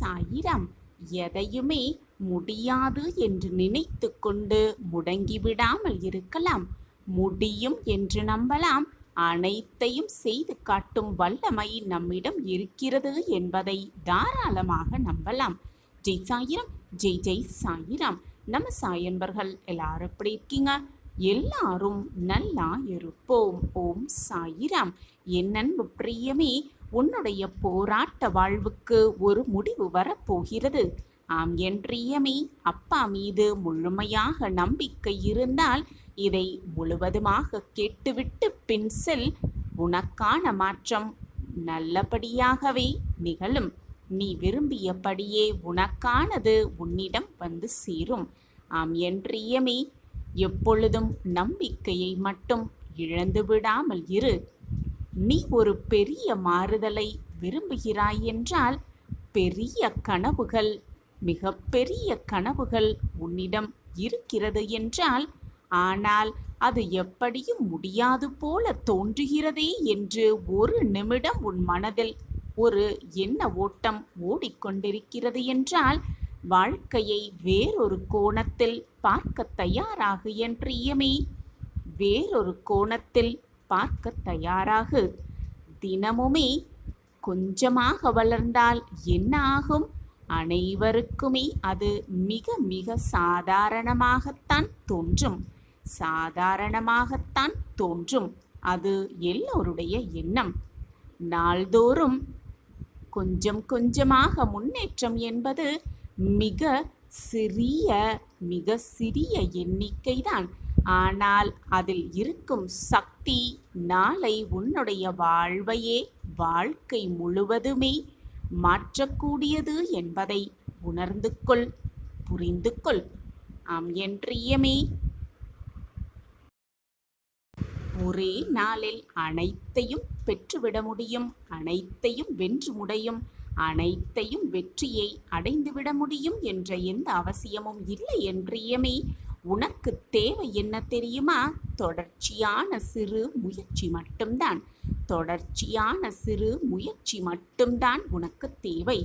சாயிரம். எதையுமே முடியாது என்று நினைத்து கொண்டு முடங்கிவிடாமல் இருக்கலாம். முடியும் என்று நம்பலாம். அனைத்தையும் செய்து காட்டும் வல்லமை நம்மிடம் இருக்கிறது என்பதை தாராளமாக நம்பலாம். ஜெய் சாயிரம், ஜெய் ஜெய் சாயிரம். நம்ம சாயன்பர்கள் எல்லாரும் எப்படி இருக்கீங்க? எல்லாரும் நல்லா இருப்போம். ஓம் சாயிரம். என் அன்பு பிரியமே, உன்னுடைய போராட்ட வாழ்வுக்கு ஒரு முடிவு வரப்போகிறது. ஆம் என் பிரியமே, அப்பா மீது முழுமையாக நம்பிக்கை இருந்தால் இதை முழுவதுமாக கேட்டுவிட்டு பின் செல். உனக்கான மாற்றம் நல்லபடியாகவே நிகழும். நீ விரும்பியபடியே உனக்கானது உன்னிடம் வந்து சேரும். ஆம் என் பிரியமே, எப்பொழுதும் நம்பிக்கையை மட்டும் இழந்து விடாமல் இரு. நீ ஒரு பெரிய மாறுதலை விரும்புகிறாய் என்றால் பெரிய கனவுகள், மிக பெரிய கனவுகள் உன்னிடம் இருக்கிறது என்றால், ஆனால் அது எப்படியும் முடியாது போல தோன்றுகிறதே என்று ஒரு நிமிடம் உன் மனதில் ஒரு எண்ண ஓட்டம் ஓடிக்கொண்டிருக்கிறது என்றால், வாழ்க்கையை வேறொரு கோணத்தில் பார்க்க தயாராகு என் பிரியமே. வேறொரு கோணத்தில் பார்க்க தயாராகு. தினமுமே கொஞ்சமாக வளர்ந்தால் என்ன ஆகும்? அனைவருக்குமே அது மிக மிக சாதாரணமாகத்தான் தோன்றும். சாதாரணமாகத்தான் தோன்றும். அது எல்லோருடைய எண்ணம். நாள்தோறும் கொஞ்சம் கொஞ்சமாக முன்னேற்றம் என்பது மிக சிறிய எண்ணிக்கைதான். ஆனால் அதில் இருக்கும் சக்தி நாளை உன்னுடைய வாழ்க்கை முழுவதுமே மாற்றக்கூடியது என்பதை உணர்ந்து கொள், புரிந்து கொள். ஆம் என் பிரியமே, ஒரே நாளில் அனைத்தையும் பெற்றுவிட முடியும், அனைத்தையும் வென்று முடியும், அனைத்தையும் வெற்றியை அடைந்துவிட முடியும் என்ற எந்த அவசியமும் இல்லை என் பிரியமே. உனக்கு தேவை என்ன தெரியுமா? தொடர்ச்சியான சிறு முயற்சி மட்டும்தான். தொடர்ச்சியான சிறு முயற்சி மட்டும்தான் உனக்கு தேவை.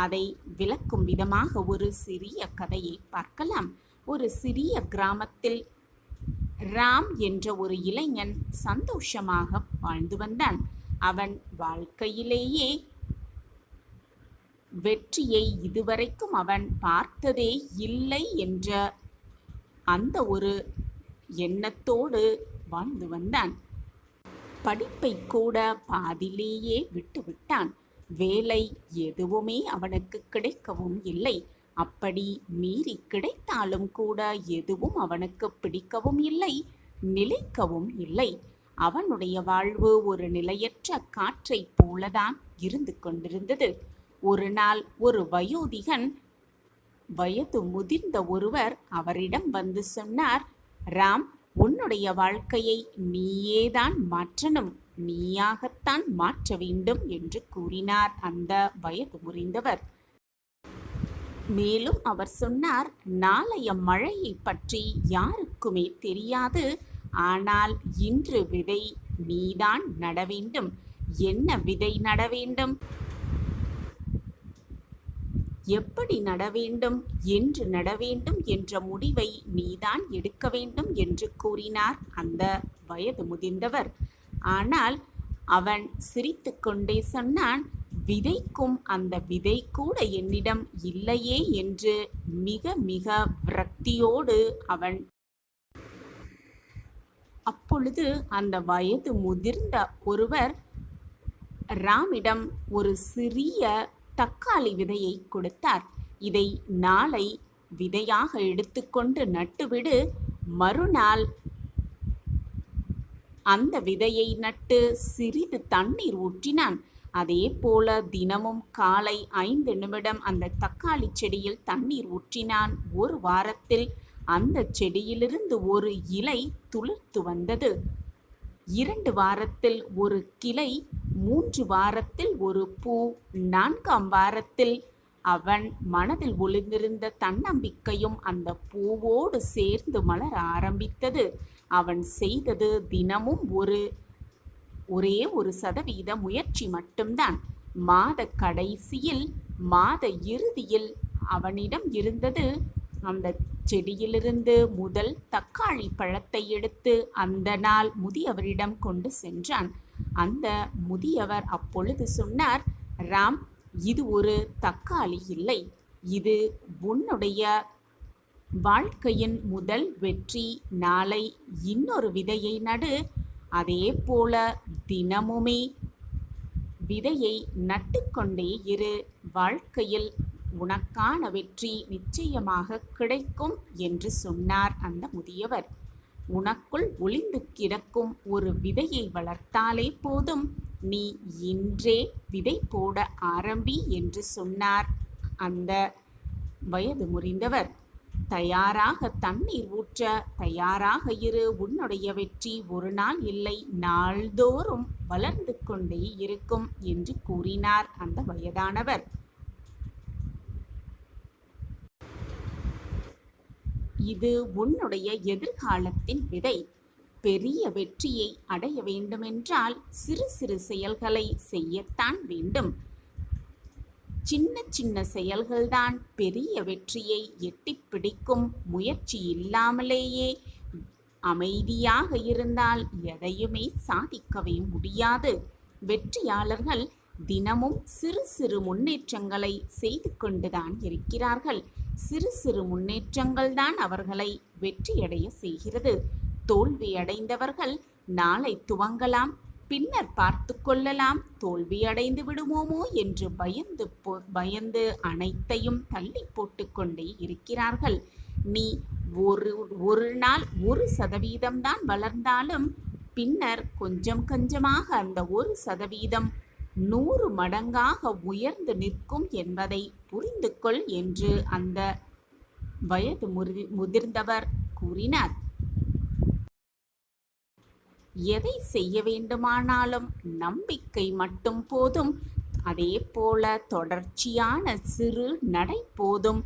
அதை விளக்கும் விதமாக ஒரு சிறிய கதையை பார்க்கலாம். ஒரு சிறிய கிராமத்தில் ராம் என்ற ஒரு இளைஞன் சந்தோஷமாக வாழ்ந்து வந்தான். அவன் வாழ்க்கையிலேயே வெற்றியை இதுவரைக்கும் அவன் பார்த்ததே இல்லை என்ற அந்த ஒரு எண்ணத்தோடு வாழ்ந்து வந்தான். படிப்பை கூட பாதியிலேயே விட்டுவிட்டான். வேலை எதுவுமே அவனுக்கு கிடைக்கவும் இல்லை. அப்படி மீறி கிடைத்தாலும் கூட எதுவும் அவனுக்கு பிடிக்கவும் இல்லை, நிலைக்கவும் இல்லை. அவனுடைய வாழ்வு ஒரு நிலையற்ற காற்றை போலதான் இருந்து கொண்டிருந்தது. ஒரு நாள் ஒரு வயோதிகன், வயது முதிர்ந்த ஒருவர் அவரிடம் வந்து சொன்னார், ராம், உன்னுடைய வாழ்க்கையை நீயேதான் மாற்றணும், நீயாகத்தான் மாற்ற வேண்டும் என்று கூறினார் அந்த வயது முறிந்தவர். மேலும் அவர் சொன்னார், நாளைய மழையை பற்றி யாருக்குமே தெரியாது. ஆனால் இன்று விதை நீதான் நட வேண்டும். என்ன விதை நட வேண்டும், எப்படி நட வேண்டும், என்று நட வேண்டும் என்ற முடிவை நீதான் எடுக்க வேண்டும் என்று கூறினார் அந்த வயது முதிர்ந்தவர். ஆனால் அவன் சிரித்து கொண்டே சொன்னான், விதைக்கும் அந்த விதை கூட என்னிடம் இல்லையே என்று மிக மிக விரக்தியோடு அவன். அப்பொழுது அந்த வயது முதிர்ந்த ஒருவர் ராமிடம் ஒரு சிறிய தக்காளி விதையை கொடுத்தார். இதை நாளை விதையாக எடுத்துக்கொண்டு நட்டுவிடு. மறுநாள் அந்த விதையை நட்டு சிறிது தண்ணீர் ஊற்றினான். அதே போல தினமும் காலை 5 நிமிடம் அந்த தக்காளி செடியில் தண்ணீர் ஊற்றினான். ஒரு வாரத்தில் அந்த செடியிலிருந்து ஒரு இலை துளிர்த்து வந்தது. 2 வாரத்தில் ஒரு கிளை, 3 வாரத்தில் ஒரு பூ, 4ஆம் வாரத்தில் அவன் மனதில் ஒளிந்திருந்த தன்னம்பிக்கையும் அந்த பூவோடு சேர்ந்து மலர ஆரம்பித்தது. அவன் செய்தது தினமும் ஒரே 1% முயற்சி மட்டும்தான். மாத கடைசியில் மாத இறுதியில் அவனிடம் இருந்தது. அந்த செடியிலிருந்து முதல் தக்காளி பழத்தை எடுத்து அந்த நாள் முதியவரிடம் கொண்டு சென்றான். அந்த முதியவர் அப்பொழுது சொன்னார், ராம், இது ஒரு தக்காளி இல்லை, இது உன்னுடைய வாழ்க்கையின் முதல் வெற்றி. நாளை இன்னொரு விதையை நடு. அதே போல தினமுமே விதையை நட்டுக்கொண்டே இரு. வாழ்க்கையில் உனக்கான வெற்றி நிச்சயமாக கிடைக்கும் என்று சொன்னார் அந்த முதியவர். உனக்குள் ஒளிந்து கிடக்கும் ஒரு விதையை வளர்த்தாலே போதும், நீ இன்றே விதை போட ஆரம்பி என்று சொன்னார் அந்த வயது முறிந்தவர். தயாராக தண்ணீர் ஊற்ற தயாராக இரு. உன்னுடைய வெற்றி ஒரு நாள் இல்லை, நாள்தோறும் வளர்ந்து கொண்டே இருக்கும் என்று கூறினார் அந்த வயதானவர். இது உன்னுடைய எதிர்காலத்தின் விதை. பெரிய வெற்றியை அடைய வேண்டுமென்றால் சிறு சிறு செயல்களை செய்யத்தான் வேண்டும். சின்ன சின்ன செயல்கள்தான் பெரிய வெற்றியை எட்டிப் பிடிக்கும். முயற்சி இல்லாமலேயே அமைதியாக இருந்தால் எதையுமே சாதிக்கவே முடியாது. வெற்றியாளர்கள் தினமும் சிறு சிறு முன்னேற்றங்களை செய்து கொண்டுதான் இருக்கிறார்கள். சிறு சிறு முன்னேற்றங்கள் தான் அவர்களை வெற்றியடைய செய்கிறது. தோல்வியடைந்தவர்கள் நாளை துவங்கலாம், பின்னர் பார்த்து கொள்ளலாம், தோல்வியடைந்து விடுவோமோ என்று பயந்து அனைத்தையும் தள்ளி போட்டு கொண்டே இருக்கிறார்கள். நீ ஒரு நாள் 1% தான் வளர்ந்தாலும் பின்னர் கொஞ்சம் கொஞ்சமாக அந்த 1% 100 மடங்காக உயர்ந்து நிற்கும் என்பதை புரிந்து கொள் என்று அந்த வயது முதிர்ந்தவர் கூறினார். எதை செய்ய வேண்டுமானாலும் நம்பிக்கை மட்டும் போதும். அதே போல தொடர்ச்சியான சிறு நடை போதும்.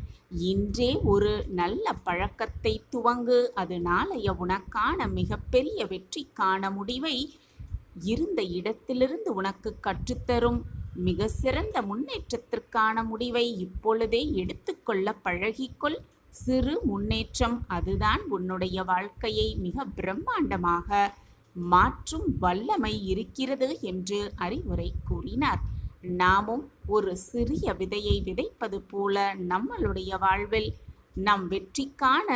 இன்றே ஒரு நல்ல பழக்கத்தை துவங்கு. அது நாளைய உனக்கான மிகப்பெரிய வெற்றிக்கான முடிவை இருந்த இடத்திலிருந்து உனக்கு கற்றுத்தரும். மிக சிறந்த முன்னேற்றத்திற்கான முடிவை இப்பொழுதே எடுத்துக்கொள்ள பழகிக்கொள். சிறு முன்னேற்றம் அதுதான் உன்னுடைய வாழ்க்கையை மிக பிரம்மாண்டமாக மாற்றும் வல்லமை இருக்கிறது என்று அறிவுரை கூறினார். நாமும் ஒரு சிறிய விதையை விதைப்பது போல நம்மளுடைய வாழ்வில் நம் வெற்றிக்கான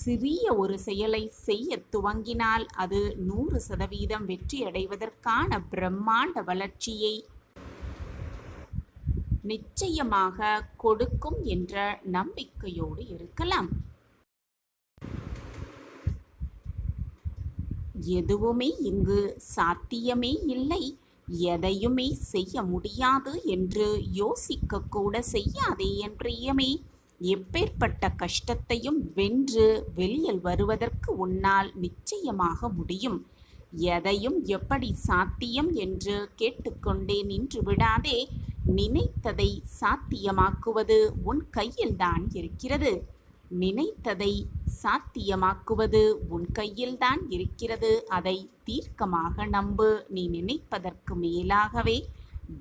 சிறிய ஒரு செயலை செய்ய துவங்கினால் அது 100% வெற்றி அடைவதற்கான பிரம்மாண்ட வளர்ச்சியை நிச்சயமாக கொடுக்கும் என்ற நம்பிக்கையோடு இருக்கலாம். எதுவுமே இங்கு சாத்தியமே இல்லை, எதையுமே செய்ய முடியாது என்று யோசிக்க கூட செய்யாதே என் பிரியமே. எப்பேற்பட்ட கஷ்டத்தையும் வென்று வெளியில் வருவதற்கு உன்னால் நிச்சயமாக முடியும். எதையும் எப்படி சாத்தியம் என்று கேட்டுக்கொண்டே நின்று விடாதே. நினைத்ததை சாத்தியமாக்குவது உன் கையில்தான் இருக்கிறது. நினைத்ததை சாத்தியமாக்குவது உன் கையில்தான் இருக்கிறது. அதை தீர்க்கமாக நம்பு. நீ நினைப்பதற்கு மேலாகவே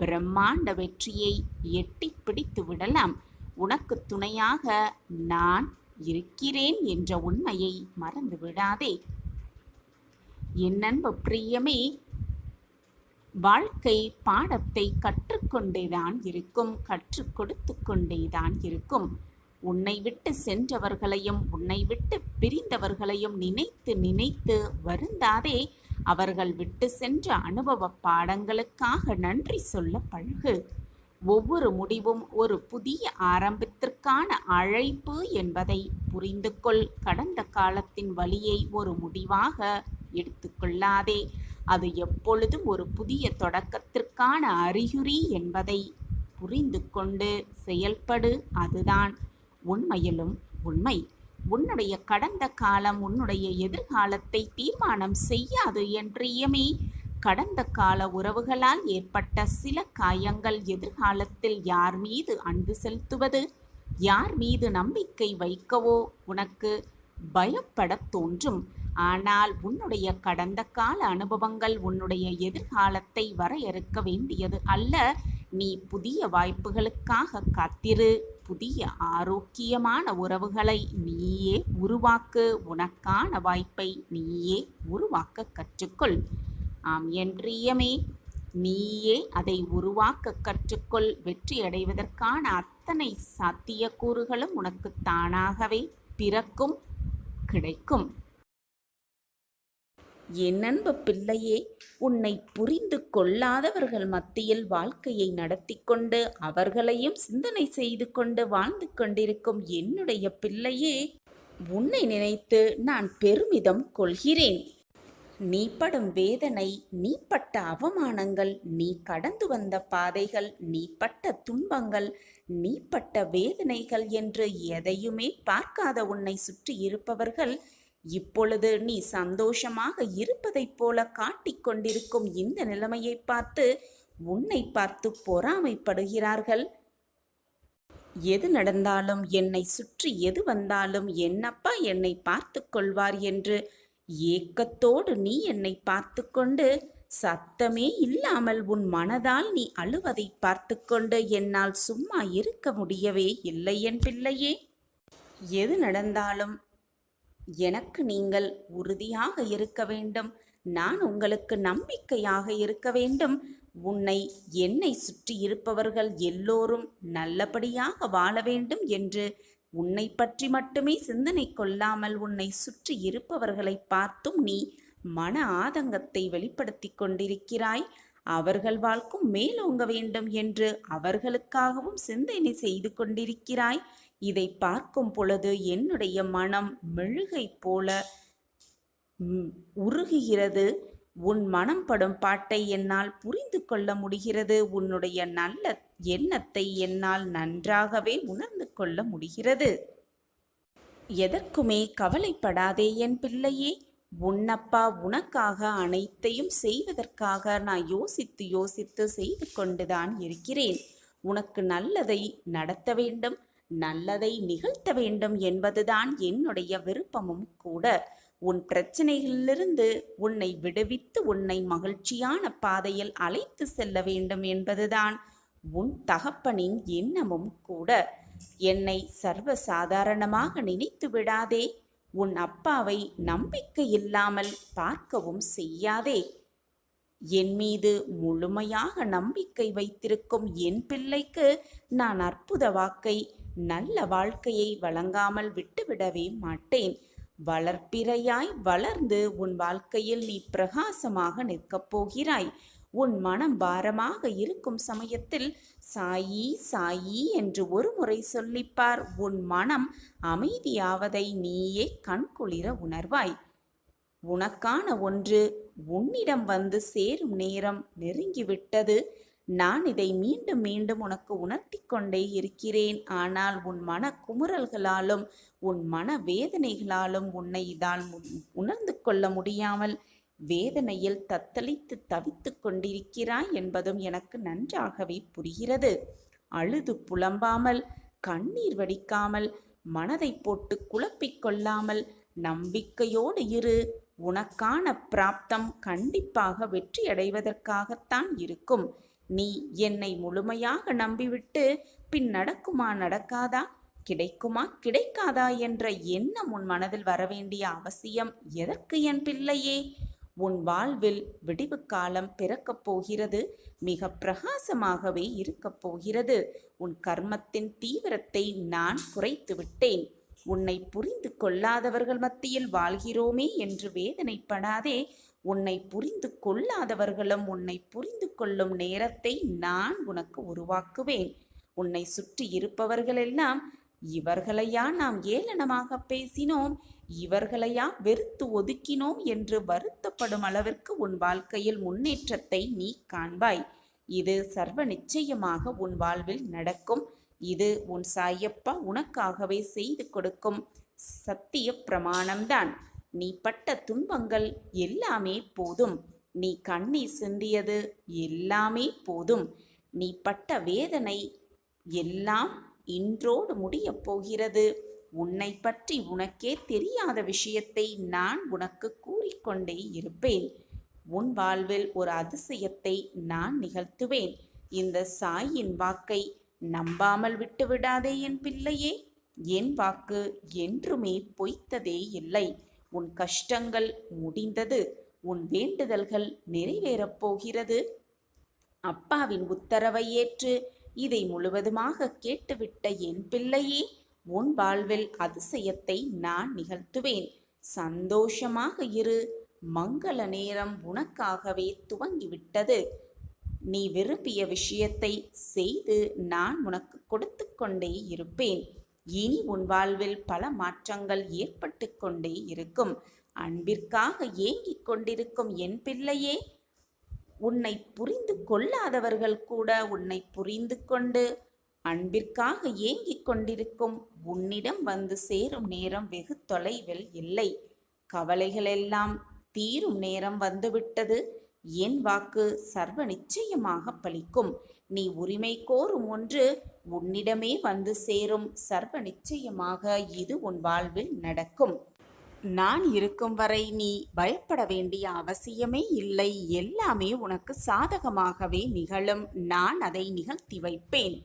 பிரம்மாண்ட வெற்றியை எட்டி பிடித்து விடலாம். உனக்கு துணையாக நான் இருக்கிறேன் என்ற உண்மையை மறந்து விடாதே. என் அன்பு பிரியமே, வாழ்க்கை பாடத்தை கற்றுக்கொண்டேதான் இருக்கும், கற்றுக் கொடுத்து கொண்டேதான் இருக்கும். உன்னை விட்டு சென்றவர்களையும் உன்னை விட்டு பிரிந்தவர்களையும் நினைத்து நினைத்து வருந்தாதே. அவர்கள் விட்டு சென்ற அனுபவ பாடங்களுக்காக நன்றி சொல்ல பழகு. ஒவ்வொரு முடிவும் ஒரு புதிய ஆரம்பத்திற்கான அழைப்பு என்பதை புரிந்து கொள். கடந்த காலத்தின் வழியை ஒரு முடிவாக எடுத்துக்கொள்ளாதே. அது எப்பொழுதும் ஒரு புதிய தொடக்கத்திற்கான அறிகுறி என்பதை புரிந்து கொண்டு செயல்படு. அதுதான் உண்மையிலும் உண்மை. உன்னுடைய கடந்த காலம் உன்னுடைய எதிர்காலத்தை தீர்மானம் செய்யாது என் பிரியமே. கடந்த கால உறவுகளால் ஏற்பட்ட சில காயங்கள் எதிர்காலத்தில் யார் மீது அன்பு செலுத்துவது, யார் மீது நம்பிக்கை வைக்கவோ உனக்கு பயப்படத் தோன்றும். ஆனால் உன்னுடைய கடந்த கால அனுபவங்கள் உன்னுடைய எதிர்காலத்தை வரையறுக்க வேண்டியது அல்ல. நீ புதிய வாய்ப்புகளுக்காக காத்திரு. புதிய ஆரோக்கியமான உறவுகளை நீயே உருவாக்கு. உனக்கான வாய்ப்பை நீயே உருவாக்க கற்றுக்கொள். ஆம் என் பிரியமே, நீயே அதை உருவாக்க கற்றுக்கொள். வெற்றியடைவதற்கான அத்தனை சாத்தியக்கூறுகளும் உனக்கு தானாகவே பிறக்கும், கிடைக்கும். என் அன்பு பிள்ளையே, உன்னை புரிந்து கொள்ளாதவர்கள் மத்தியில் வாழ்க்கையை நடத்தி கொண்டு அவர்களையும் சிந்தனை செய்து கொண்டு வாழ்ந்து கொண்டிருக்கும் என்னுடைய பிள்ளையே, உன்னை நினைத்து நான் பெருமிதம் கொள்கிறேன். நீ படும் வேதனை, நீ பட்ட அவமானங்கள், நீ கடந்து வந்த பாதைகள், நீ பட்ட துன்பங்கள், நீ பட்ட வேதனைகள் என்று எதையுமே பார்க்காத உன்னை சுற்றி இருப்பவர்கள் இப்பொழுது நீ சந்தோஷமாக இருப்பதைப் போல காட்டிக் கொண்டிருக்கும் இந்த நிலைமையை பார்த்து உன்னை பார்த்து பொறாமைப்படுகிறார்கள். எது நடந்தாலும், என்னை சுற்றி எது வந்தாலும் என்னப்பா என்னை பார்த்து கொள்வார் என்று ஏக்கத்தோடு நீ என்னை பார்த்து கொண்டு சத்தமே இல்லாமல் உன் மனதால் நீ அழுவதை பார்த்து கொண்டு என்னால் சும்மா இருக்க முடியவே இல்லை என் பிள்ளையே. எது நடந்தாலும் எனக்கு நீங்கள் உறுதியாக இருக்க வேண்டும். நான் உங்களுக்கு நம்பிக்கையாக இருக்க வேண்டும். என்னை சுற்றி இருப்பவர்கள் எல்லோரும் நல்லபடியாக வாழ வேண்டும் என்று உன்னை பற்றி மட்டுமே சிந்தனை கொள்ளாமல் உன்னை சுற்றி இருப்பவர்களை பார்த்தும் நீ மன ஆதங்கத்தை வெளிப்படுத்தி கொண்டிருக்கிறாய். அவர்கள் வாழ்க்கும் மேலோங்க வேண்டும் என்று அவர்களுக்காகவும் சிந்தனை செய்து கொண்டிருக்கிறாய். இதை பார்க்கும் பொழுது என்னுடைய மனம் மெழுகை போல உருகுகிறது. உன் மனம் படும் பாட்டை என்னால் புரிந்து கொள்ள முடிகிறது. உன்னுடைய நல்ல எண்ணத்தை என்னால் நன்றாகவே உணர்ந்து கொள்ள முடிகிறது. எதற்குமே கவலைப்படாதே என் பிள்ளையே. உன்னப்பா உனக்காக அனைத்தையும் செய்வதற்காக நான் யோசித்து யோசித்து செய்து கொண்டுதான் இருக்கிறேன். உனக்கு நல்லதை நடத்த வேண்டும், நல்லதை நிகழ்த்த வேண்டும் என்பதுதான் என்னுடைய விருப்பமும் கூட. உன் பிரச்சனைகளிலிருந்து உன்னை விடுவித்து உன்னை மகிழ்ச்சியான பாதையில் அழைத்து செல்ல வேண்டும் என்பதுதான் உன் தகப்பனின் எண்ணமும் கூட. என்னை சர்வசாதாரணமாக நினைத்து விடாதே. உன் அப்பாவை நம்பிக்கை இல்லாமல் பார்க்கவும் செய்யாதே. என் மீது முழுமையாக நம்பிக்கை வைத்திருக்கும் என் பிள்ளைக்கு நான் அற்புத வாக்கை, நல்ல வாழ்க்கையை வழங்காமல் விட்டுவிடவே மாட்டேன். வளர்ப்பிறையாய் வளர்ந்து உன் வாழ்க்கையில் நீ பிரகாசமாக நிற்கப் போகிறாய். உன் மனம் பாரமாக இருக்கும் சமயத்தில் சாயி சாயி என்று ஒரு முறை சொல்லிப்பார். உன் மனம் அமைதியாவதை நீயே கண்குளிர உணர்வாய். உனக்கான ஒன்று உன்னிடம் வந்து சேரும் நேரம் நெருங்கிவிட்டது. நான் இதை மீண்டும் மீண்டும் உனக்கு உணர்த்தி கொண்டே இருக்கிறேன். ஆனால் உன் மன குமுறல்களாலும் உன் மன வேதனைகளாலும் உன்னை இதால் உணர்ந்து கொள்ள முடியாமல் வேதனையில் தத்தளித்து தவித்து கொண்டிருக்கிறாய் என்பதும் எனக்கு நன்றாகவே புரிகிறது. அழுது புலம்பாமல், கண்ணீர் வடிக்காமல், மனதை போட்டு குழப்பிக்கொள்ளாமல் நம்பிக்கையோடு இரு. உனக்கான பிராப்தம் கண்டிப்பாக வெற்றியடைவதற்காகத்தான் இருக்கும். நீ என்னை முழுமையாக நம்பிவிட்டு பின் நடக்குமா நடக்காதா, கிடைக்குமா கிடைக்காதா என்ற எண்ணம் உன் மனதில் வரவேண்டிய அவசியம் எதற்கு என் பிள்ளையே? உன் வாழ்வில் விடிவு காலம் பிறக்கப் போகிறது. மிக பிரகாசமாகவே இருக்கப் போகிறது. உன் கர்மத்தின் தீவிரத்தை நான் குறைத்து விட்டேன். உன்னை புரிந்து கொள்ளாதவர்கள் மத்தியில் வாழ்கிறோமே என்று வேதனைப்படாதே. உன்னை புரிந்து கொள்ளாதவர்களும் உன்னை புரிந்து கொள்ளும் நேரத்தை நான் உனக்கு உருவாக்குவேன். உன்னை சுற்றி இருப்பவர்களெல்லாம் இவர்களையா நாம் ஏளனமாக பேசினோம், இவர்களையா வெறுத்து ஒதுக்கினோம் என்று வருத்தப்படும் அளவிற்கு உன் வாழ்க்கையில் முன்னேற்றத்தை நீ காண்பாய். இது சர்வ நிச்சயமாக உன் வாழ்வில் நடக்கும். இது உன் சாயப்பா உனக்காகவே செய்து கொடுக்கும் சத்திய பிரமாணம்தான். நீ பட்ட துன்பங்கள் எல்லாமே போதும். நீ கண்ணீர் சிந்தியது எல்லாமே போதும். நீ பட்ட வேதனை எல்லாம் இன்றோடு முடியப் போகிறது. உன்னை பற்றி உனக்கே தெரியாத விஷயத்தை நான் உனக்கு கூறிக்கொண்டே இருப்பேன். உன் வாழ்வில் ஒரு அதிசயத்தை நான் நிகழ்த்துவேன். இந்த சாயின் வாக்கை நம்பாமல் விட்டு விடாதே என் பிள்ளையே. என் வாக்கு என்றுமே பொய்த்ததே இல்லை. உன் கஷ்டங்கள் முடிந்தது. உன் வேண்டுதல்கள் நிறைவேறப் போகிறது. அப்பாவின் உத்தரவை ஏற்று இதை முழுவதுமாக கேட்டுவிட்ட என் பிள்ளையே, உன் வாழ்வில் அதிசயத்தை நான் நிகழ்த்துவேன். சந்தோஷமாக இரு. மங்கள நேரம் உனக்காகவே துவங்கிவிட்டது. நீ விரும்பிய விஷயத்தை செய்து நான் உனக்கு கொடுத்து கொண்டே இருப்பேன். இனி உன் வாழ்வில் பல மாற்றங்கள் ஏற்பட்டு கொண்டே இருக்கும். அன்பிற்காக ஏங்கிக் கொண்டிருக்கும் என் பிள்ளையே, உன்னை புரிந்து கொள்ளாதவர்கள் கூட உன்னை புரிந்து கொண்டு அன்பிற்காக ஏங்கிக் கொண்டிருக்கும் உன்னிடம் வந்து சேரும் நேரம் வெகு தொலைவில் இல்லை. கவலைகளெல்லாம் தீரும் நேரம் வந்துவிட்டது. என் வாக்கு சர்வ நிச்சயமாக பலிக்கும். நீ உரிமை கோரும் ஒன்று உன்னிடமே வந்து சேரும். சர்வ நிச்சயமாக இது உன் வாழ்வில் நடக்கும். நான் இருக்கும் வரை நீ பயப்பட வேண்டிய அவசியமே இல்லை. எல்லாமே உனக்கு சாதகமாகவே நிகழும். நான் அதை நிகழ்த்தி வைப்பேன்.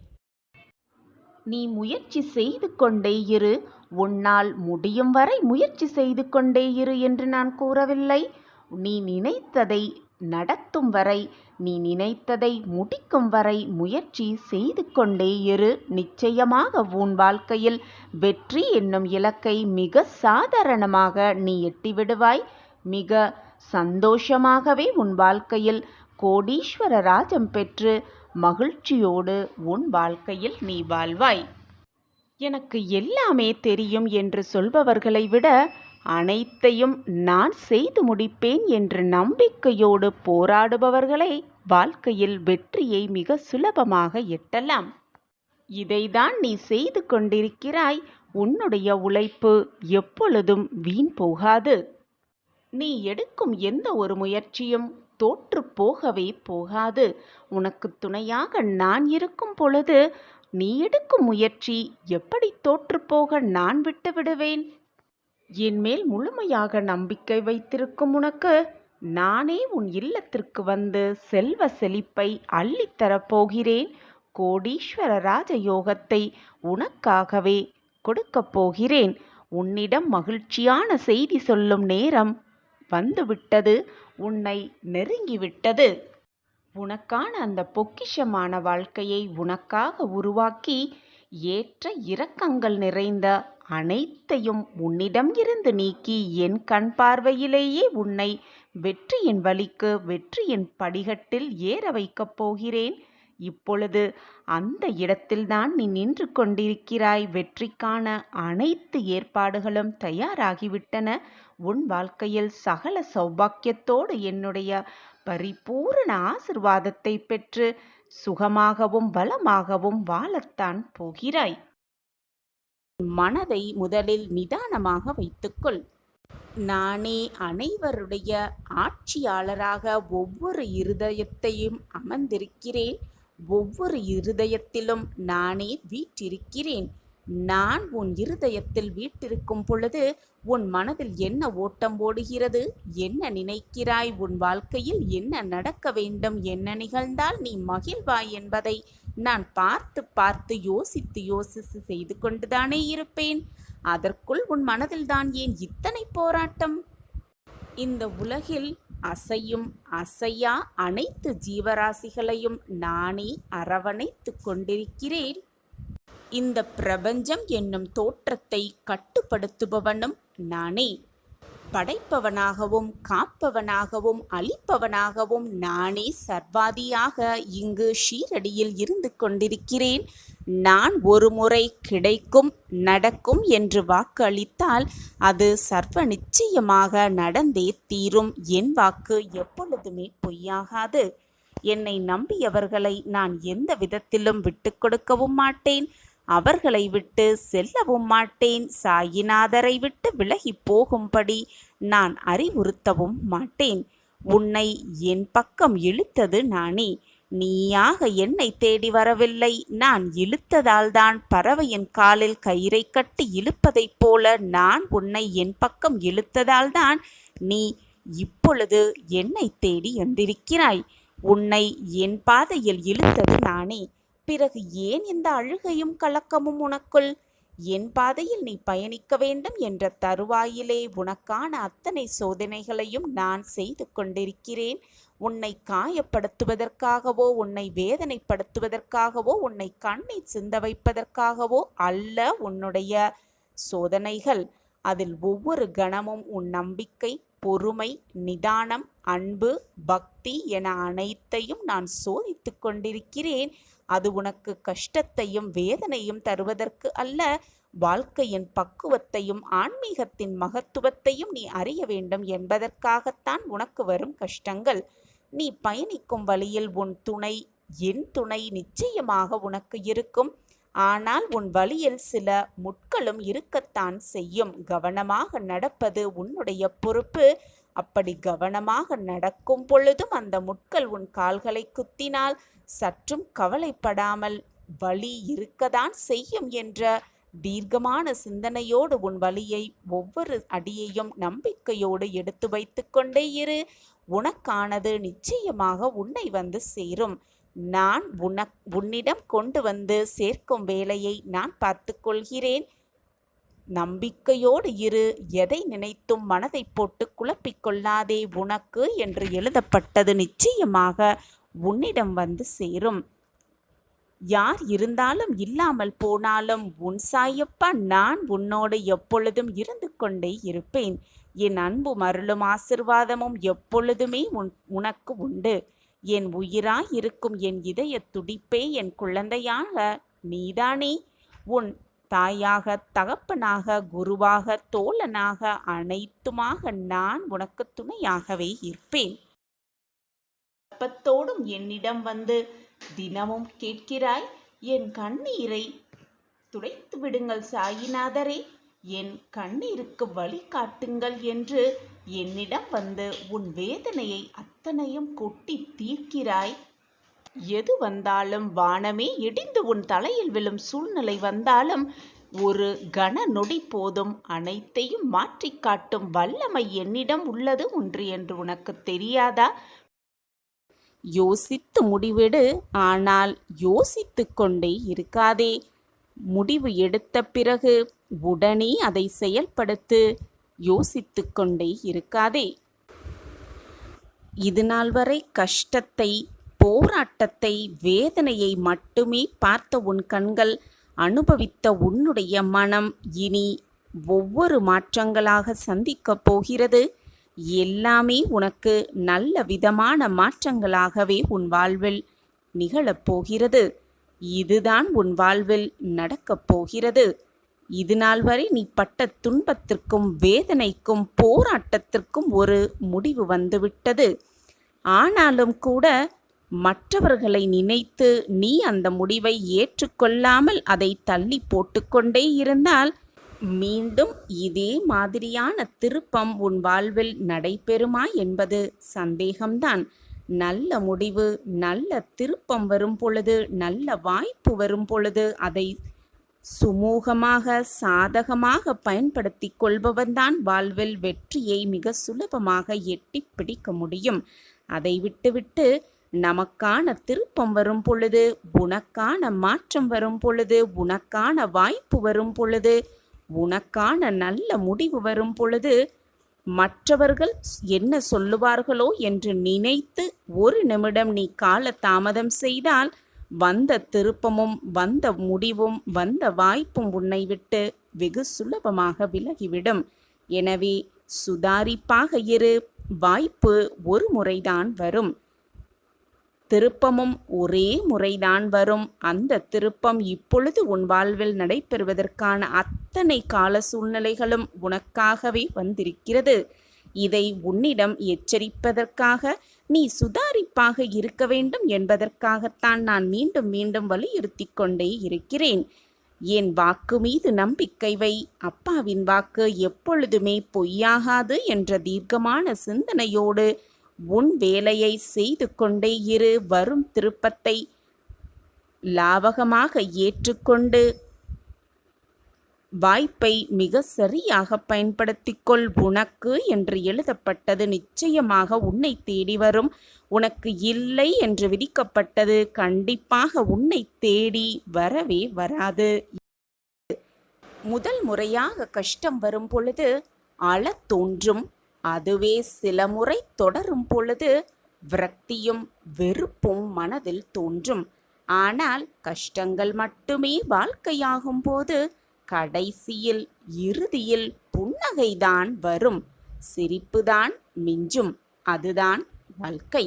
நீ முயற்சி செய்து கொண்டே இரு. உன்னால் முடியும் வரை முயற்சி செய்து கொண்டே இரு என்று நான் கூறவில்லை. நீ நினைத்ததை நடத்தும் வரை, நீ நினைத்ததை முடிக்கும் வரை முயற்சி செய்து கொண்டே இரு. நிச்சயமாக உன் வாழ்க்கையில் வெற்றி என்னும் இலக்கை மிக சாதாரணமாக நீ எட்டிவிடுவாய். மிக சந்தோஷமாகவே உன் வாழ்க்கையில் கோடீஸ்வர ராஜம் பெற்று மகிழ்ச்சியோடு உன் வாழ்க்கையில் நீ வாழ்வாய். எனக்கு எல்லாமே தெரியும் என்று சொல்பவர்களை விட அனைத்தையும் நான் செய்து முடிப்பேன் என்று நம்பிக்கையோடு போராடுபவர்களை வாழ்க்கையில் வெற்றியை மிக சுலபமாக எட்டலாம். இதைதான் நீ செய்து கொண்டிருக்கிறாய். உன்னுடைய உழைப்பு எப்பொழுதும் வீண் போகாது. நீ எடுக்கும் எந்த ஒரு முயற்சியும் தோற்று போகவே போகாது. உனக்கு துணையாக நான் இருக்கும் பொழுது நீ எடுக்கும் முயற்சி எப்படி தோற்று போக நான் விட்டு விடுவேன்? என் மேல் முழுமையாக நம்பிக்கை வைத்திருக்கும் உனக்கு நானே உன் இல்லத்திற்கு வந்து செல்வ செழிப்பை அள்ளித்தரப் போகிறேன். கோடீஸ்வர ராஜயோகத்தை உனக்காகவே கொடுக்கப் போகிறேன். உன்னிடம் மகிழ்ச்சியான செய்தி சொல்லும் நேரம் வந்துவிட்டது. உன்னை நெருங்கிவிட்டது. உனக்கான அந்த பொக்கிஷமான வாழ்க்கையை உனக்காக உருவாக்கி ஏற்ற இரக்கங்கள் நிறைந்த அனைத்தையும் உன்னிடம் இருந்து நீக்கி என் கண் பார்வையிலேயே உன்னை வெற்றியின் வழிக்கு, வெற்றியின் படிகட்டில் ஏற வைக்கப் போகிறேன். இப்பொழுது அந்த இடத்தில்தான் நீ நின்று கொண்டிருக்கிறாய். வெற்றிக்கான அனைத்து ஏற்பாடுகளும் தயாராகிவிட்டன. உன் வாழ்க்கையில் சகல சௌபாக்கியத்தோடு என்னுடைய பரிபூரண ஆசிர்வாதத்தை பெற்று சுகமாகவும் வளமாகவும் வாழத்தான் போகிறாய். மனதை முதலில் நிதானமாக வைத்துக்கொள். நானே அனைவருடைய ஆட்சியாளராக ஒவ்வொரு இருதயத்தையும் அமர்ந்திருக்கிறேன். ஒவ்வொரு இருதயத்திலும் நானே வீற்றிருக்கிறேன். நான் உன் இருதயத்தில் வீற்றிருக்கும் பொழுது உன் மனதில் என்ன ஓட்டம் ஓடுகிறது, என்ன நினைக்கிறாய், உன் வாழ்க்கையில் என்ன நடக்க வேண்டும், என்ன நிகழ்ந்தால் நீ மகிழ்வாய் என்பதை நான் பார்த்து பார்த்து யோசித்து செய்து கொண்டுதானே இருப்பேன். அதற்குள் உன் மனதில்தான் ஏன் இத்தனை போராட்டம்? இந்த உலகில் அசையும் அசையா அனைத்து ஜீவராசிகளையும் நானே அரவணைத்து கொண்டிருக்கிறேன். இந்த பிரபஞ்சம் என்னும் தோற்றத்தை கட்டுப்படுத்துபவனும் நானே. படைப்பவனாகவும் காப்பவனாகவும் அழிப்பவனாகவும் நானே சர்வாதியாக இங்கு ஷீரடியில் இருந்து கொண்டிருக்கிறேன். நான் ஒரு முறை கிடைக்கும் நடக்கும் என்று வாக்கு அளித்தால் அது சர்வ நிச்சயமாக நடந்தே தீரும். என் வாக்கு எப்பொழுதுமே பொய்யாகாது. என்னை நம்பியவர்களை நான் எந்த விதத்திலும் விட்டு கொடுக்கவும் மாட்டேன். அவர்களை விட்டு செல்லவும் மாட்டேன். சாயிநாதரை விட்டு விலகி போகும்படி நான் அறிவுறுத்தவும் மாட்டேன். உன்னை என் பக்கம் இழுத்தது நானே. நீயாக என்னை தேடி வரவில்லை. நான் இழுத்ததால்தான் பறவையின் காலில் கயிறை கட்டி இழுப்பதைப் போல நான் உன்னை என் பக்கம் இழுத்ததால்தான் நீ இப்பொழுது என்னை தேடி வந்திருக்கிறாய். உன்னை என் பாதையில் இழுத்தது நானே. பிறகு ஏன் இந்த அழுகையும் கலக்கமும் உனக்குள்? என் பாதையில் நீ பயணிக்க வேண்டும் என்ற தருவாயிலே உனக்கான அத்தனை சோதனைகளையும் நான் செய்து கொண்டிருக்கிறேன். உன்னை காயப்படுத்துவதற்காகவோ, உன்னை வேதனைப்படுத்துவதற்காகவோ, உன்னை கண்ணீர் சிந்த வைப்பதற்காகவோ அல்ல உன்னுடைய சோதனைகள். அதில் ஒவ்வொரு கணமும் உன் நம்பிக்கை, பொறுமை, நிதானம், அன்பு, பக்தி என அனைத்தையும் நான் சோதித்து கொண்டிருக்கிறேன். அது உனக்கு கஷ்டத்தையும் வேதனையும் தருவதற்கு அல்ல, வாழ்க்கையின் பக்குவத்தையும் ஆன்மீகத்தின் மகத்துவத்தையும் நீ அறிய வேண்டும் என்பதற்காகத்தான் உனக்கு வரும் கஷ்டங்கள். நீ பயணிக்கும் வழியில் உன் துணை, என் துணை நிச்சயமாக உனக்கு இருக்கும். ஆனால் உன் வழியில் சில முட்களும் இருக்கத்தான் செய்யும். கவனமாக நடப்பது உன்னுடைய பொறுப்பு. அப்படி கவனமாக நடக்கும் பொழுதும் அந்த முட்கள் உன் கால்களை குத்தினால் சற்றும் கவலைப்படாமல் வலி இருக்கத்தான் செய்யும் என்ற தீர்க்கமான சிந்தனையோடு உன் வழியை ஒவ்வொரு அடியையும் நம்பிக்கையோடு எடுத்து வைத்து கொண்டே இரு. உனக்கானது நிச்சயமாக உன்னை வந்து சேரும். நான் உன்னிடம் கொண்டு வந்து சேர்க்கும் வேலையை நான் பார்த்து கொள்கிறேன். நம்பிக்கையோடு இரு. எதை நினைத்தும் மனதை போட்டு குழப்பிக்கொள்ளாதே. உனக்கு என்று எழுதப்பட்டது நிச்சயமாக உன்னிடம் வந்து சேரும். யார் இருந்தாலும் இல்லாமல் போனாலும் உன் சாயப்பா நான் உன்னோடு எப்பொழுதும் இருந்து கொண்டே இருப்பேன். என் அன்பும் அருளும் ஆசிர்வாதமும் எப்பொழுதுமே உனக்கு உண்டு. என் உயிராய் இருக்கும் என் இதய துடிப்பே, என் குழந்தையாக நீதானே. உன் தாயாக, தகப்பனாக, குருவாக, தோழனாக, அனைத்துமாக நான் உனக்கு துணையாகவே இருப்பேன். அப்பத்தோடும் என்னிடம் வந்து தினமும் கேட்கிறாய், என் கண்ணீரை துடைத்து விடுங்கள் சாயிநாதரே, என் கண்ணீருக்கு வழி காட்டுங்கள் என்று என்னிடம் வந்து உன் வேதனையை அத்தனையும் கொட்டி தீர்க்கிறாய். எது வந்தாலும், வானமே இடிந்து உன் தலையில் விழும் சூழ்நிலை வந்தாலும் ஒரு கன நொடி போதும் அனைத்தையும் மாற்றி காட்டும் வல்லமை என்னிடம் உள்ளது ஒன்று என்று உனக்கு தெரியாதா? யோசித்து முடிவெடு. ஆனால் யோசித்து கொண்டே இருக்காதே. முடிவு எடுத்த பிறகு உடனே அதை செயல்படுத்து. யோசித்து கொண்டே இருக்காதே. இதுநாள் வரை கஷ்டத்தை, போராட்டத்தை, வேதனையை மட்டுமே பார்த்த உன் கண்கள், அனுபவித்த உன்னுடைய மனம் இனி ஒவ்வொரு மாற்றங்களாக சந்திக்கப் போகிறது. எல்லாமே உனக்கு நல்ல விதமான மாற்றங்களாகவே உன் வாழ்வில் நிகழப்போகிறது. இதுதான் உன் வாழ்வில் நடக்கப் போகிறது. இதுநாள் வரை நீ பட்ட துன்பத்திற்கும் வேதனைக்கும் போராட்டத்திற்கும் ஒரு முடிவு வந்துவிட்டது. ஆனாலும் கூட மற்றவர்களை நினைத்து நீ அந்த முடிவை ஏற்றுக்கொள்ளாமல் அதை தள்ளி போட்டுக்கொண்டே இருந்தால் மீண்டும் இதே மாதிரியான திருப்பம் உன் வாழ்வில் நடைபெறுமா என்பது சந்தேகம்தான். நல்ல முடிவு, நல்ல திருப்பம் வரும் பொழுது, நல்ல வாய்ப்பு வரும் பொழுது அதை சுமூகமாக, சாதகமாக பயன்படுத்தி கொள்பவன்தான் வாழ்வில் வெற்றியை மிக சுலபமாக எட்டி பிடிக்க முடியும். அதை விட்டுவிட்டு நமக்கான திருப்பம் வரும் பொழுது, உனக்கான மாற்றம் வரும் பொழுது, உனக்கான வாய்ப்பு வரும் பொழுது, உனக்கான நல்ல முடிவு வரும் பொழுது மற்றவர்கள் என்ன சொல்லுவார்களோ என்று நினைத்து ஒரு நிமிடம் நீ கால தாமதம் செய்தால் வந்த திருப்பமும் வந்த முடிவும் வந்த வாய்ப்பும் உன்னை விட்டு வெகு சுலபமாக விலகிவிடும். எனவே சுதாரிப்பாக இரு. வாய்ப்பு ஒரு முறைதான் வரும். திருப்பமும் ஒரே முறைதான் வரும். அந்த திருப்பம் இப்பொழுது உன் வாழ்வில் நடைபெறுவதற்கான அத்தனை கால சூழ்நிலைகளும் உனக்காகவே வந்திருக்கிறது. இதை உன்னிடம் எச்சரிப்பதற்காக, நீ சுதாரிப்பாக இருக்க வேண்டும் என்பதற்காகத்தான் நான் மீண்டும் மீண்டும் வலியுறுத்தி கொண்டே இருக்கிறேன். என் வாக்கு மீது நம்பிக்கை வை. அப்பாவின் வாக்கு எப்பொழுதுமே பொய்யாகாது என்ற தீர்க்கமான சிந்தனையோடு உன் வேலையை செய்து கொண்டே இரு. வரும் திருப்பத்தை லாவகமாக ஏற்றுக்கொண்டு வாய்ப்பை மிக சரியாக பயன்படுத்திக்கொள். உனக்கு என்று எழுதப்பட்டது நிச்சயமாக உன்னை தேடி வரும். உனக்கு இல்லை என்று விதிக்கப்பட்டது கண்டிப்பாக உன்னை தேடி வரவே வராது. முதல் முறையாக கஷ்டம் வரும் பொழுது அழத் தோன்றும். அதுவே சில முறை தொடரும் பொழுது விரக்தியும் வெறுப்பும் மனதில் தோன்றும். ஆனால் கஷ்டங்கள் மட்டுமே வாழ்க்கையாகும் போது கடைசியில் இறுதியில் புன்னகைதான் வரும், சிரிப்புதான் மிஞ்சும். அதுதான் வாழ்க்கை.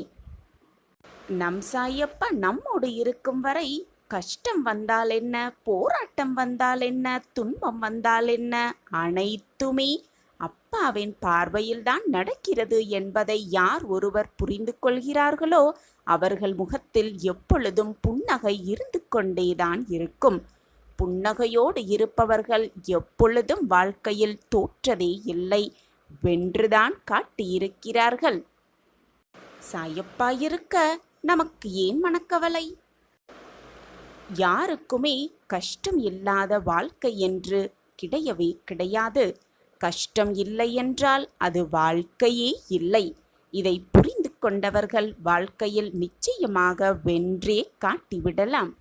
நம் சாயப்பா நம்மோடு இருக்கும் வரை கஷ்டம் வந்தால் என்ன, போராட்டம் வந்தால் என்ன, துன்பம் வந்தால் என்ன, அனைத்துமே அப்பாவின் பார்வையில்தான் நடக்கிறது என்பதை யார் ஒருவர் புரிந்து கொள்கிறார்களோ அவர்கள் முகத்தில் எப்பொழுதும் புன்னகை இருந்து கொண்டேதான் இருக்கும். புன்னகையோடு இருப்பவர்கள் எப்பொழுதும் வாழ்க்கையில் தோற்றதே இல்லை, வென்றுதான் காட்டியிருக்கிறார்கள். சாயப்பா இருக்க நமக்கு ஏன் மனக்கவலை? யாருக்குமே கஷ்டம் இல்லாத வாழ்க்கை என்று கிடையவே கிடையாது. கஷ்டம் இல்லை என்றால் அது வாழ்க்கையே இல்லை. இதை புரிந்து கொண்டவர்கள் வாழ்க்கையில் நிச்சயமாக வென்றே காட்டிவிடலாம்.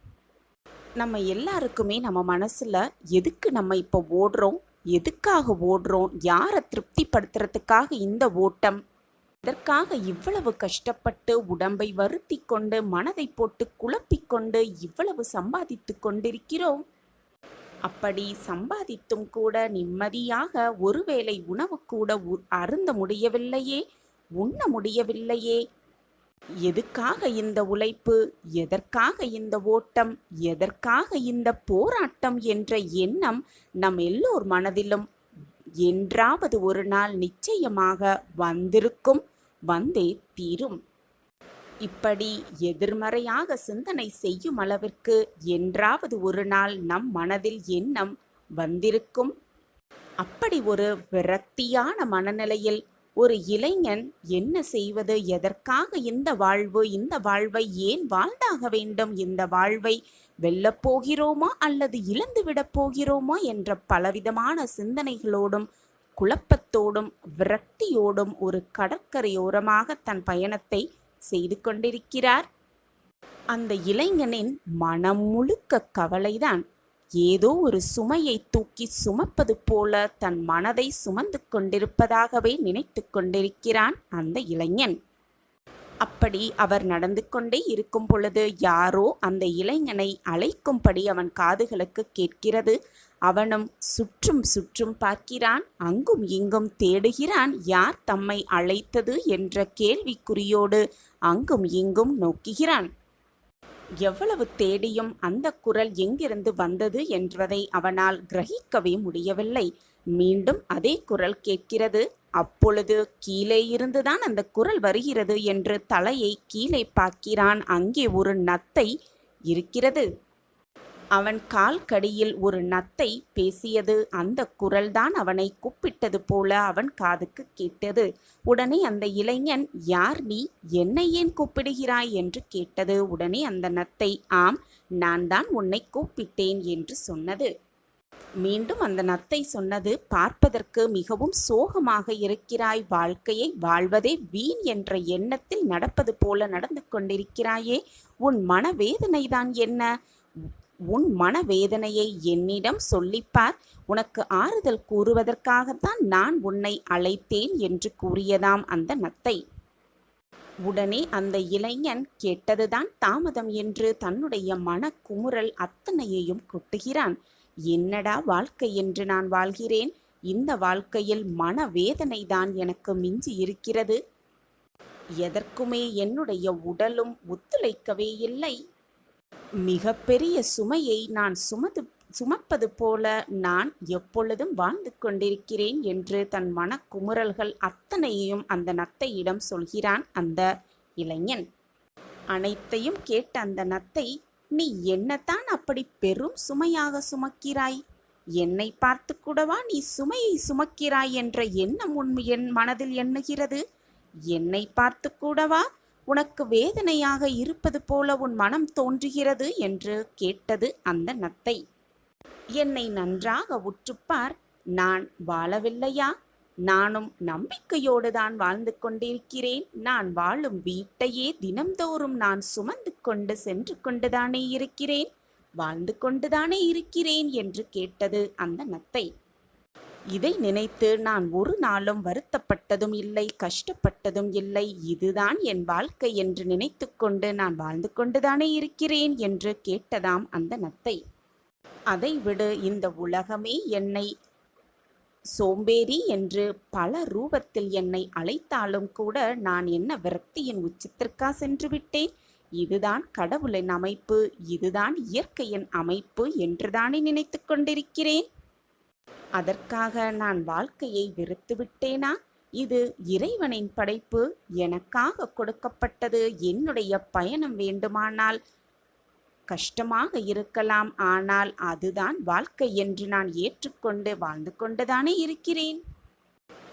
நம்ம எல்லாருக்குமே நம்ம மனசுல எதுக்கு நம்ம இப்போ ஓடுறோம், எதுக்காக ஓடுறோம், யாரை திருப்திப்படுத்துறதுக்காக இந்த ஓட்டம், இதற்காக இவ்வளவு கஷ்டப்பட்டு உடம்பை வருத்தி கொண்டு மனதை போட்டு குழப்பிக்கொண்டு இவ்வளவு சம்பாதித்து கொண்டிருக்கிறோம். அப்படி சம்பாதித்தும் கூட நிம்மதியாக ஒருவேளை உணவு கூட அருந்த முடியவில்லையே, உண்ண முடியவில்லையே. எதுக்காக இந்த உழைப்பு, எதற்காக இந்த ஓட்டம், எதற்காக இந்த போராட்டம் என்ற எண்ணம் நம் எல்லோர் மனதிலும் என்றாவது ஒரு நாள் நிச்சயமாக வந்திருக்கும், வந்தே தீரும். இப்படி எதிர்மறையாக சிந்தனை செய்யும் அளவிற்கு என்றாவது ஒரு நாள் நம் மனதில் எண்ணம் வந்திருக்கும். அப்படி ஒரு விரக்தியான மனநிலையில் ஒரு இளைஞன் என்ன செய்வது, எதற்காக இந்த வாழ்வு, இந்த வாழ்வை ஏன் வாழ்ந்தாக வேண்டும், இந்த வாழ்வை வெல்லப் போகிறோமா அல்லது இழந்துவிடப் போகிறோமா என்ற பலவிதமான சிந்தனைகளோடும் குழப்பத்தோடும் விரக்தியோடும் ஒரு கடற்கரையோரமாக தன் பயணத்தை செய்து கொண்டிருக்கிறார். அந்த இளைஞனின் மனம் முழுக்க கவலைதான். ஏதோ ஒரு சுமையை தூக்கி சுமப்பது போல தன் மனதை சுமந்து கொண்டிருப்பதாகவே நினைத்து கொண்டிருக்கிறான் அந்த இளைஞன். அப்படி அவர் நடந்து கொண்டே இருக்கும் பொழுது யாரோ அந்த இளைஞனை அழைக்கும்படி அவன் காதுகளுக்கு கேட்கிறது. அவனும் சுற்றும் சுற்றும் பார்க்கிறான், அங்கும் இங்கும் தேடுகிறான். யார் தம்மை அழைத்தது என்ற கேள்விக்குறியோடு அங்கும் இங்கும் நோக்குகிறான். எவ்வளவு தேடியும் அந்த குரல் எங்கிருந்து வந்தது என்பதை அவனால் கிரகிக்கவே முடியவில்லை. மீண்டும் அதே குரல் கேட்கிறது. அப்பொழுது கீழே இருந்துதான் அந்த குரல் வருகிறது என்று தலையை கீழே பார்க்கிறான். அங்கே ஒரு நத்தை இருக்கிறது. அவன் கால் கடியில் ஒரு நத்தை பேசியது. அந்த குரல்தான் அவனை கூப்பிட்டது போல அவன் காதுக்கு கேட்டது. உடனே அந்த இளைஞன், யார் நீ, என்னை ஏன் கூப்பிடுகிறாய் என்று கேட்டது. உடனே அந்த நத்தை, ஆம், நான் தான் உன்னை கூப்பிட்டேன் என்று சொன்னது. மீண்டும் அந்த நத்தை சொன்னது, பார்ப்பதற்கு மிகவும் சோகமாக இருக்கிறாய், வாழ்க்கையை வாழ்வதே வீண் என்ற எண்ணத்தில் நடப்பது போல நடந்து கொண்டிருக்கிறாயே, உன் மனவேதனைதான் என்ன? உன் மனவேதனையை என்னிடம் சொல்லிப்பார், உனக்கு ஆறுதல் கூறுவதற்காகத்தான் நான் உன்னை அழைத்தேன் என்று கூறியதாம் அந்த நத்தை. உடனே அந்த இளைஞன் கேட்டதுதான் தாமதம் என்று தன்னுடைய மனக்குமுறல் அத்தனையையும் கொட்டுகிறான். என்னடா வாழ்க்கை என்று நான் வாழ்கிறேன், இந்த வாழ்க்கையில் மனவேதனைதான் எனக்கு மிஞ்சி இருக்கிறது. எதற்குமே என்னுடைய உடலும் ஒத்துழைக்கவே இல்லை. மிக பெரிய சுமையை நான் சுமப்பது போல நான் எப்பொழுதும் வாழ்ந்து கொண்டிருக்கிறேன் என்று தன் மனக்குமுறல்கள் அத்தனையும் அந்த நத்தையிடம் சொல்கிறான் அந்த இளைஞன். அனைத்தையும் கேட்ட அந்த நத்தை, நீ என்னத்தான் அப்படி பெரும் சுமையாக சுமக்கிறாய்? என்னை பார்த்து கூடவா நீ சுமையை சுமக்கிறாய் என்ற எண்ணம் என் மனதில் எண்ணுகிறது? என்னை பார்த்து கூடவா உனக்கு வேதனையாக இருப்பது போல உன் மனம் தோன்றுகிறது என்று கேட்டது அந்த நத்தை. என்னை நன்றாக உற்றுப்பார். நான் வாழவில்லையா? நானும் நம்பிக்கையோடு தான் வாழ்ந்து கொண்டிருக்கிறேன். நான் வாழும் வீட்டையே தினம்தோறும் நான் சுமந்து கொண்டு சென்று கொண்டுதானே இருக்கிறேன், வாழ்ந்து கொண்டுதானே இருக்கிறேன் என்று கேட்டது அந்த நத்தை. இதை நினைத்து நான் ஒரு நாளும் வருத்தப்பட்டதும் இல்லை, கஷ்டப்பட்டதும் இல்லை. இதுதான் என் வாழ்க்கை என்று நினைத்து கொண்டு நான் வாழ்ந்து கொண்டுதானே இருக்கிறேன் என்று கேட்டதாம் அந்த நத்தை. அதை விடு, இந்த உலகமே என்னை சோம்பேறி என்று பல ரூபத்தில் என்னை அழைத்தாலும் கூட நான் என்ன விரக்தியின் உச்சத்திற்கா சென்று விட்டேன்? இதுதான் கடவுளின் அமைப்பு, இதுதான் இயற்கையின் அமைப்பு என்றுதானே நினைத்து கொண்டிருக்கிறேன். அதற்காக நான் வாழ்க்கையை வெறுத்து விட்டேனா? இது இறைவனின் படைப்பு, எனக்காக கொடுக்கப்பட்டது. என்னுடைய பயணம் வேண்டுமானால் கஷ்டமாக இருக்கலாம், ஆனால் அதுதான் வாழ்க்கை என்று நான் ஏற்றுக்கொண்டு வாழ்ந்து கொண்டுதானே இருக்கிறேன்.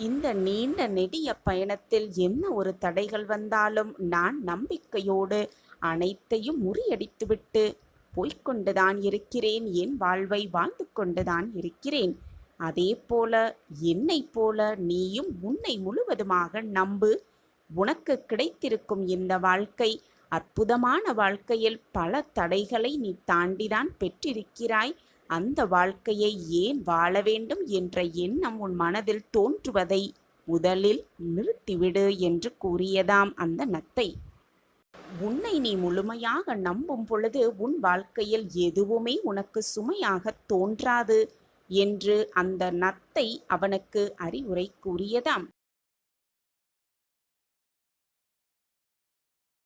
இந்த நீண்ட நெடிய பயணத்தில் என்ன ஒரு தடைகள் வந்தாலும் நான் நம்பிக்கையோடு அனைத்தையும் முறியடித்துவிட்டு போய்கொண்டுதான் இருக்கிறேன். என் வாழ்வை வாழ்ந்து கொண்டுதான் இருக்கிறேன். அதே போல என்னை போல நீயும் உன்னை முழுவதுமாக நம்பு. உனக்கு கிடைத்திருக்கும் இந்த வாழ்க்கை அற்புதமான வாழ்க்கையில் பல தடைகளை நீ தாண்டிதான் பெற்றிருக்கிறாய். அந்த வாழ்க்கையை ஏன் வாழ வேண்டும் என்ற எண்ணம் உன் மனதில் தோன்றுவதை முதலில் நிறுத்திவிடு என்று கூறியதாம் அந்த நத்தை. உன்னை நீ முழுமையாக நம்பும் பொழுது உன் வாழ்க்கையில் எதுவுமே உனக்கு சுமையாக தோன்றாது என்று அந்த நத்தை அவனுக்கு அறிவுரை கூறியதாம்.